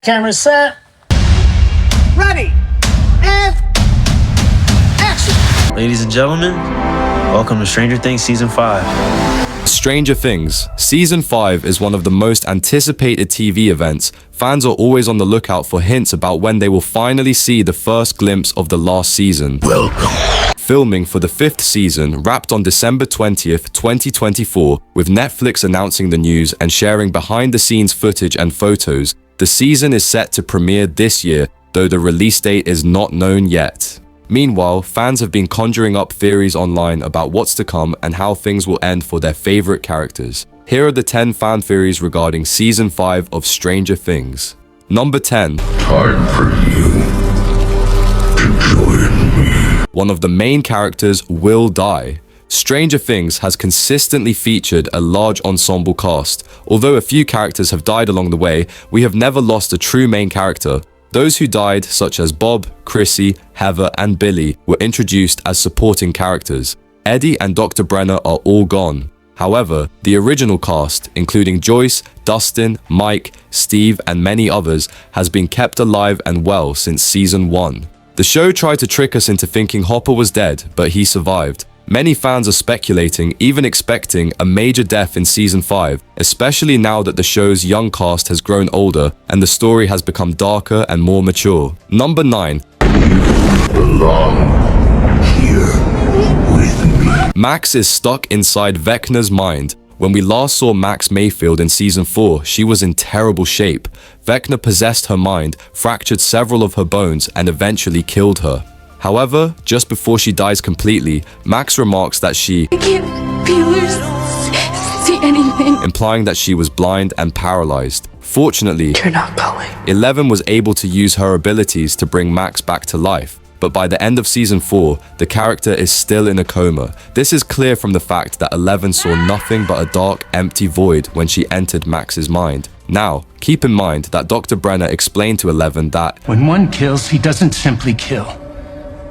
Camera set. Ready. And action. Ladies and gentlemen, welcome to Stranger Things Season 5. Stranger Things Season 5 is one of the most anticipated TV events. Fans are always on the lookout for hints about when they will finally see the first glimpse of the last season. Welcome. Filming for the 5th season wrapped on December 20th, 2024, with Netflix announcing the news and sharing behind-the-scenes footage and photos. The season is set to premiere this year, though the release date is not known yet. Meanwhile, fans have been conjuring up theories online about what's to come and how things will end for their favorite characters. Here are the 10 fan theories regarding Season 5 of Stranger Things. Number 10. Time for you to join me. One of the main characters will die. Stranger Things has consistently featured a large ensemble cast. Although a few characters have died along the way, we have never lost a true main character. Those who died, such as Bob, Chrissy, Heather, and Billy, were introduced as supporting characters. Eddie and Dr. Brenner are all gone. However, the original cast, including Joyce, Dustin, Mike, Steve, and many others, has been kept alive and well since Season 1. The show tried to trick us into thinking Hopper was dead, but he survived. Many fans are speculating, even expecting, a major death in Season 5, especially now that the show's young cast has grown older and the story has become darker and more mature. Number 9. You belong here with me. Max is stuck inside Vecna's mind. When we last saw Max Mayfield in Season 4, she was in terrible shape. Vecna possessed her mind, fractured several of her bones, and eventually killed her. However, just before she dies completely, Max remarks that I can't feel or see anything. implying that she was blind and paralyzed. Fortunately, You're not going. 11 was able to use her abilities to bring Max back to life. But by the end of Season 4, the character is still in a coma. This is clear from the fact that 11 saw nothing but a dark, empty void when she entered Max's mind. Now, keep in mind that Dr. Brenner explained to 11 that When one kills, he doesn't simply kill.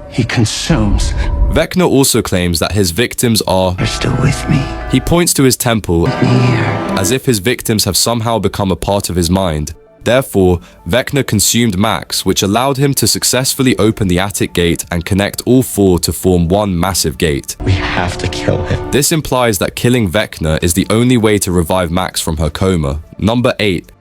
He consumes. Vecna also claims that his victims are. You're still with me. He points to his temple Here. as if his victims have somehow become a part of his mind. Therefore, Vecna consumed Max, which allowed him to successfully open the attic gate and connect all four to form one massive gate. We have to kill him. This implies that killing Vecna is the only way to revive Max from her coma. Number 8.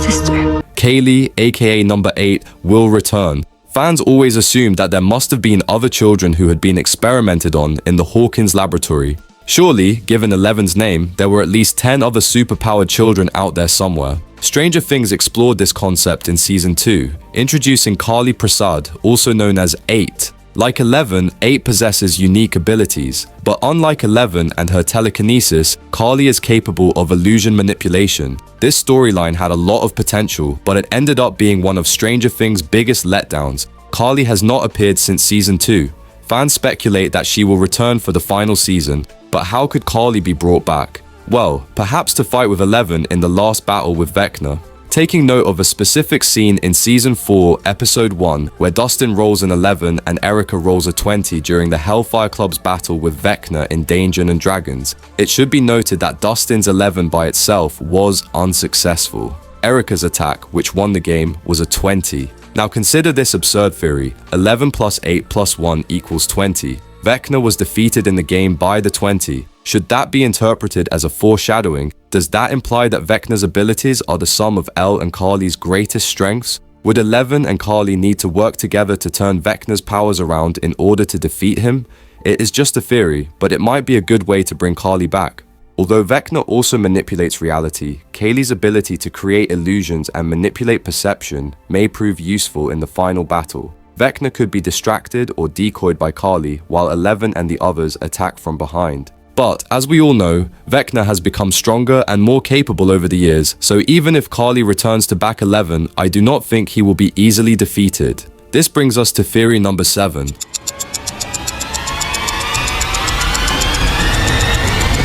Sister. Kaylee, aka Number 8, will return. Fans always assumed that there must have been other children who had been experimented on in the Hawkins laboratory. Surely, given 11's name, there were at least 10 other superpowered children out there somewhere. Stranger Things explored this concept in Season 2, introducing Carly Prasad, also known as 8. Like 11, 8 possesses unique abilities, but unlike 11 and her telekinesis, Carly is capable of illusion manipulation. This storyline had a lot of potential, but it ended up being one of Stranger Things' biggest letdowns. Carly has not appeared since Season 2. Fans speculate that she will return for the final season, but how could Carly be brought back? Well, perhaps to fight with 11 in the last battle with Vecna. Taking note of a specific scene in Season 4, Episode 1, where Dustin rolls an 11 and Erica rolls a 20 during the Hellfire Club's battle with Vecna in Dungeons and Dragons. It should be noted that Dustin's 11 by itself was unsuccessful. Erica's attack, which won the game, was a 20. Now consider this absurd theory: 11 plus 8 plus 1 equals 20. Vecna was defeated in the game by the 20. Should that be interpreted as a foreshadowing? Does that imply that Vecna's abilities are the sum of Elle and Carly's greatest strengths? Would 11 and Carly need to work together to turn Vecna's powers around in order to defeat him? It is just a theory, but it might be a good way to bring Carly back. Although Vecna also manipulates reality, Kaylee's ability to create illusions and manipulate perception may prove useful in the final battle. Vecna could be distracted or decoyed by Carly, while 11 and the others attack from behind. But, as we all know, Vecna has become stronger and more capable over the years, so even if Carly returns to back 11, I do not think he will be easily defeated. This brings us to theory number 7.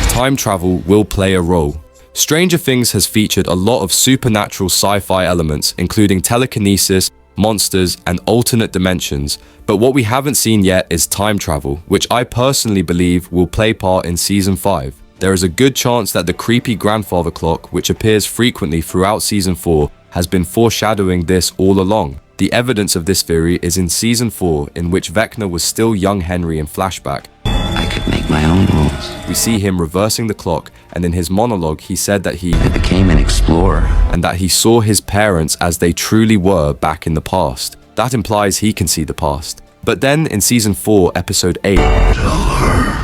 Time travel will play a role. Stranger Things has featured a lot of supernatural sci-fi elements, including telekinesis, monsters, and alternate dimensions, but what we haven't seen yet is time travel, which I personally believe will play part in Season 5. There is a good chance that the creepy grandfather clock, which appears frequently throughout Season 4, has been foreshadowing this all along. The evidence of this theory is in Season 4, in which Vecna was still young Henry in flashback. I could make my own rules. We see him reversing the clock, and in his monologue he said that I became an explorer. and that he saw his parents as they truly were back in the past. That implies he can see the past. But then in Season 4, Episode 8, Tell her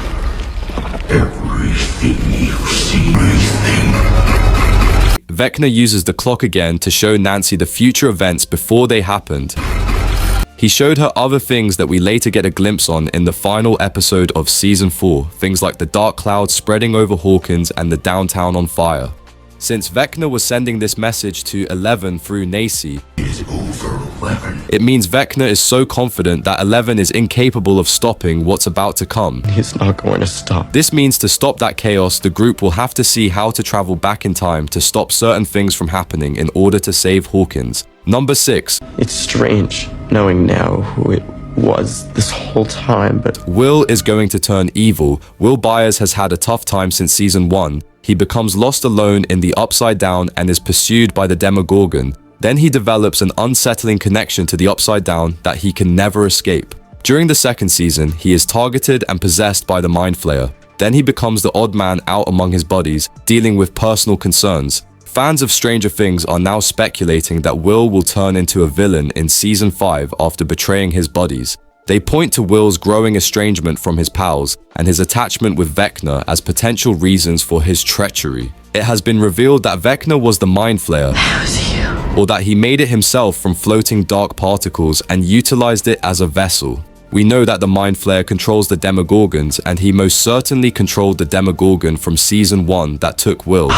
everything you see. Everything. Vecna uses the clock again to show Nancy the future events before they happened. He showed her other things that we later get a glimpse on in the final episode of Season 4, things like the dark cloud spreading over Hawkins and the downtown on fire. Since Vecna was sending this message to 11 through Nacy, It's over, 11. it means Vecna is so confident that 11 is incapable of stopping what's about to come. He's not going to stop. This means to stop that chaos, the group will have to see how to travel back in time to stop certain things from happening in order to save Hawkins. Number 6. It's strange knowing now who it was this whole time, but Will is going to turn evil. Will Byers has had a tough time since Season 1. He becomes lost alone in the Upside Down and is pursued by the Demogorgon. Then he develops an unsettling connection to the Upside Down that he can never escape. During the second season, he is targeted and possessed by the Mind Flayer. Then he becomes the odd man out among his buddies, dealing with personal concerns. Fans of Stranger Things are now speculating that Will turn into a villain in Season 5 after betraying his buddies. They point to Will's growing estrangement from his pals and his attachment with Vecna as potential reasons for his treachery. It has been revealed that Vecna was the Mind Flayer, or that he made it himself from floating dark particles and utilized it as a vessel. We know that the Mind Flayer controls the Demogorgons, and he most certainly controlled the Demogorgon from Season 1 that took Will.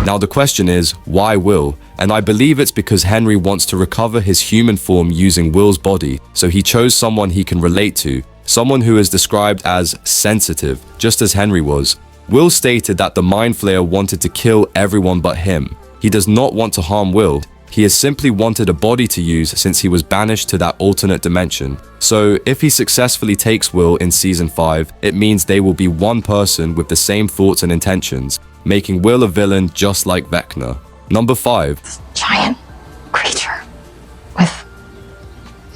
Now the question is, why Will? And I believe it's because Henry wants to recover his human form using Will's body, so he chose someone he can relate to, someone who is described as sensitive, just as Henry was. Will stated that the Mind Flayer wanted to kill everyone but him. He does not want to harm Will. He has simply wanted a body to use since he was banished to that alternate dimension. So if he successfully takes Will in Season 5, it means they will be one person with the same thoughts and intentions, making Will a villain just like Vecna. Number 5. Giant creature with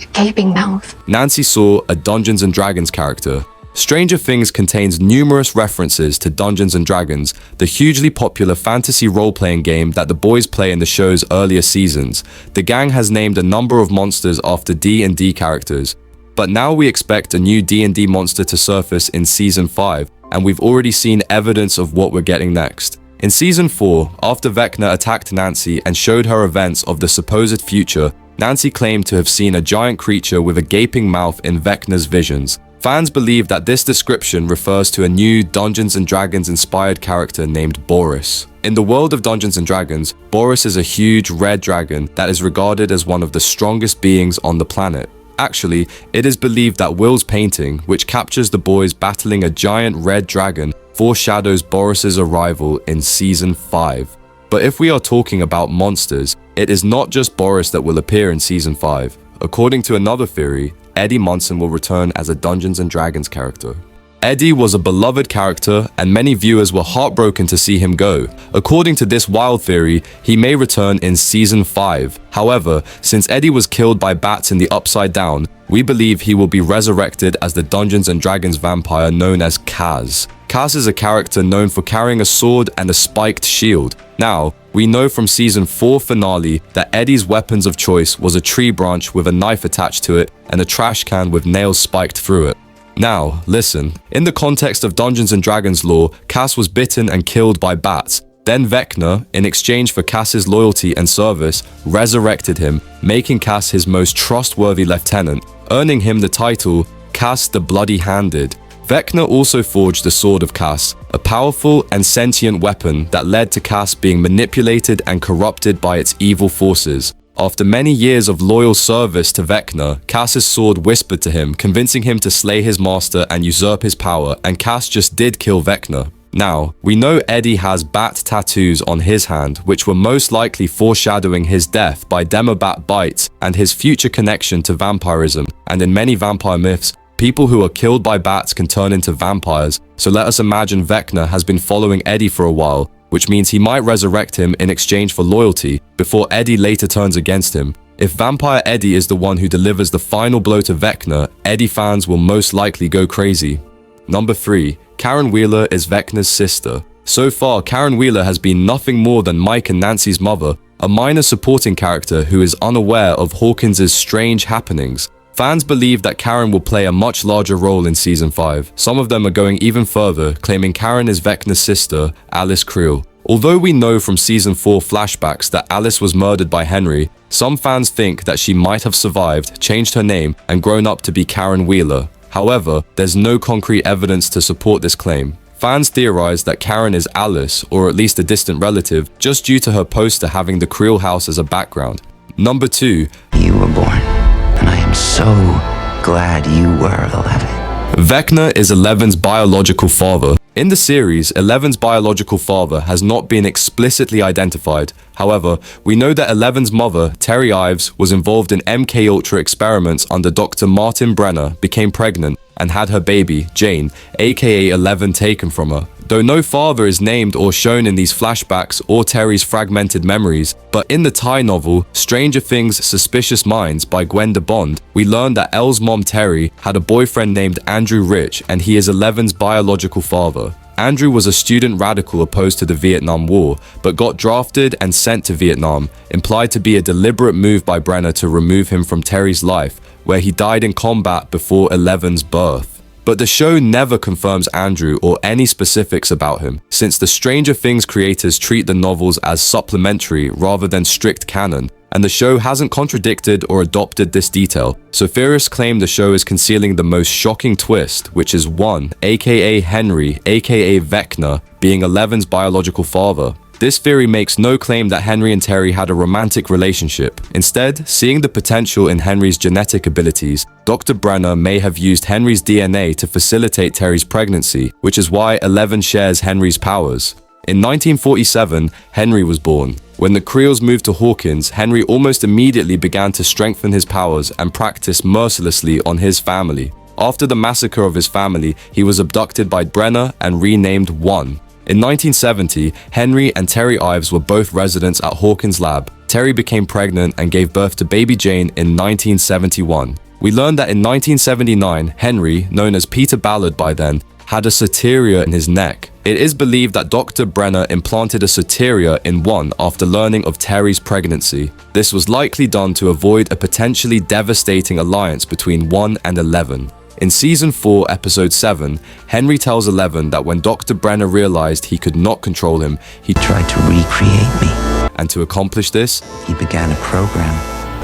a gaping mouth. Nancy saw a Dungeons & Dragons character. Stranger Things contains numerous references to Dungeons & Dragons, the hugely popular fantasy role-playing game that the boys play in the show's earlier seasons. The gang has named a number of monsters after D&D characters. But now we expect a new D&D monster to surface in Season 5, and we've already seen evidence of what we're getting next. In Season 4, after Vecna attacked Nancy and showed her events of the supposed future, Nancy claimed to have seen a giant creature with a gaping mouth in Vecna's visions. Fans believe that this description refers to a new Dungeons & Dragons inspired character named Boris. In the world of Dungeons & Dragons, Boris is a huge red dragon that is regarded as one of the strongest beings on the planet. Actually, it is believed that Will's painting, which captures the boys battling a giant red dragon, foreshadows Boris's arrival in Season 5. But if we are talking about monsters, it is not just Boris that will appear in Season 5. According to another theory, Eddie Munson will return as a Dungeons & Dragons character. Eddie was a beloved character, and many viewers were heartbroken to see him go. According to this wild theory, he may return in Season 5. However, since Eddie was killed by bats in the Upside Down, we believe he will be resurrected as the Dungeons & Dragons vampire known as Kaz. Kaz is a character known for carrying a sword and a spiked shield. Now, we know from Season 4 finale that Eddie's weapons of choice was a tree branch with a knife attached to it and a trash can with nails spiked through it. Now, listen, in the context of Dungeons & Dragons lore, Cass was bitten and killed by bats. Then Vecna, in exchange for Cass's loyalty and service, resurrected him, making Cass his most trustworthy lieutenant, earning him the title Cass the Bloody-Handed. Vecna also forged the Sword of Cass, a powerful and sentient weapon that led to Cass being manipulated and corrupted by its evil forces. After many years of loyal service to Vecna, Cass's sword whispered to him, convincing him to slay his master and usurp his power, and Cass just did kill Vecna. Now, we know Eddie has bat tattoos on his hand, which were most likely foreshadowing his death by demobat bites and his future connection to vampirism, and in many vampire myths, people who are killed by bats can turn into vampires, so let us imagine Vecna has been following Eddie for a while, which means he might resurrect him in exchange for loyalty before Eddie later turns against him. If Vampire Eddie is the one who delivers the final blow to Vecna, Eddie fans will most likely go crazy. Number 3. Karen Wheeler is Vecna's sister. So far, Karen Wheeler has been nothing more than Mike and Nancy's mother, a minor supporting character who is unaware of Hawkins' strange happenings. Fans believe that Karen will play a much larger role in Season 5. Some of them are going even further, claiming Karen is Vecna's sister, Alice Creel. Although we know from Season 4 flashbacks that Alice was murdered by Henry, some fans think that she might have survived, changed her name, and grown up to be Karen Wheeler. However, there's no concrete evidence to support this claim. Fans theorize that Karen is Alice, or at least a distant relative, just due to her poster having the Creel house as a background. Number 2. You were born, and I am so glad you were 11. Vecna is Eleven's biological father. In the series, Eleven's biological father has not been explicitly identified. However, we know that Eleven's mother, Terry Ives, was involved in MKUltra experiments under Dr. Martin Brenner, became pregnant, and had her baby, Jane, aka 11, taken from her. Though no father is named or shown in these flashbacks or Terry's fragmented memories, but in the Thai novel, Stranger Things Suspicious Minds by Gwenda Bond, we learn that Elle's mom Terry had a boyfriend named Andrew Rich, and he is Eleven's biological father. Andrew was a student radical opposed to the Vietnam War, but got drafted and sent to Vietnam, implied to be a deliberate move by Brenner to remove him from Terry's life, where he died in combat before Eleven's birth. But the show never confirms Andrew or any specifics about him, since the Stranger Things creators treat the novels as supplementary rather than strict canon, and the show hasn't contradicted or adopted this detail, so theorists claim the show is concealing the most shocking twist, which is 1, aka Henry, aka Vecna, being Eleven's biological father. This theory makes no claim that Henry and Terry had a romantic relationship. Instead, seeing the potential in Henry's genetic abilities, Dr. Brenner may have used Henry's DNA to facilitate Terry's pregnancy, which is why 11 shares Henry's powers. In 1947, Henry was born. When the Creels moved to Hawkins, Henry almost immediately began to strengthen his powers and practice mercilessly on his family. After the massacre of his family, he was abducted by Brenner and renamed 1. In 1970, Henry and Terry Ives were both residents at Hawkins' lab. Terry became pregnant and gave birth to baby Jane in 1971. We learned that in 1979, Henry, known as Peter Ballard by then, had a soteria in his neck. It is believed that Dr. Brenner implanted a soteria in 1 after learning of Terry's pregnancy. This was likely done to avoid a potentially devastating alliance between 1 and 11. In Season 4, Episode 7, Henry tells 11 that when Dr. Brenner realized he could not control him, he Tried to recreate me. and to accomplish this, He began a program,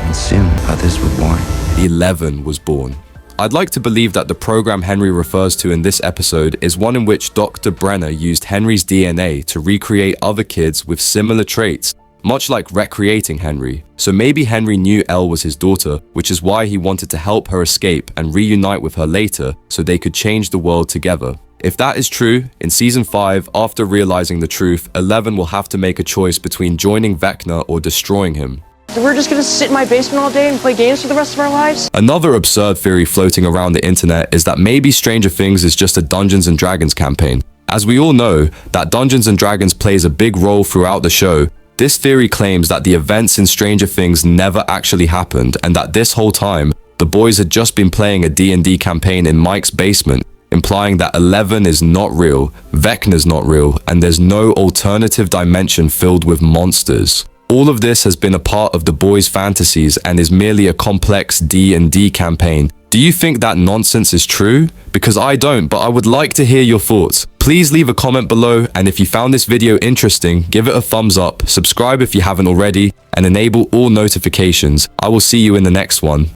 and soon others were born. 11 was born. I'd like to believe that the program Henry refers to in this episode is one in which Dr. Brenner used Henry's DNA to recreate other kids with similar traits, much like recreating Henry. So maybe Henry knew Elle was his daughter, which is why he wanted to help her escape and reunite with her later so they could change the world together. If that is true, in Season 5, after realizing the truth, 11 will have to make a choice between joining Vecna or destroying him. So we're just gonna sit in my basement all day and play games for the rest of our lives? Another absurd theory floating around the internet is that maybe Stranger Things is just a Dungeons & Dragons campaign. As we all know, that Dungeons & Dragons plays a big role throughout the show, this theory claims that the events in Stranger Things never actually happened and that this whole time, the boys had just been playing a D&D campaign in Mike's basement, implying that 11 is not real, Vecna's not real, and there's no alternative dimension filled with monsters. All of this has been a part of the boys' fantasies and is merely a complex D&D campaign. Do you think that nonsense is true? Because I don't, but I would like to hear your thoughts. Please leave a comment below, and if you found this video interesting, give it a thumbs up, subscribe if you haven't already, and enable all notifications. I will see you in the next one.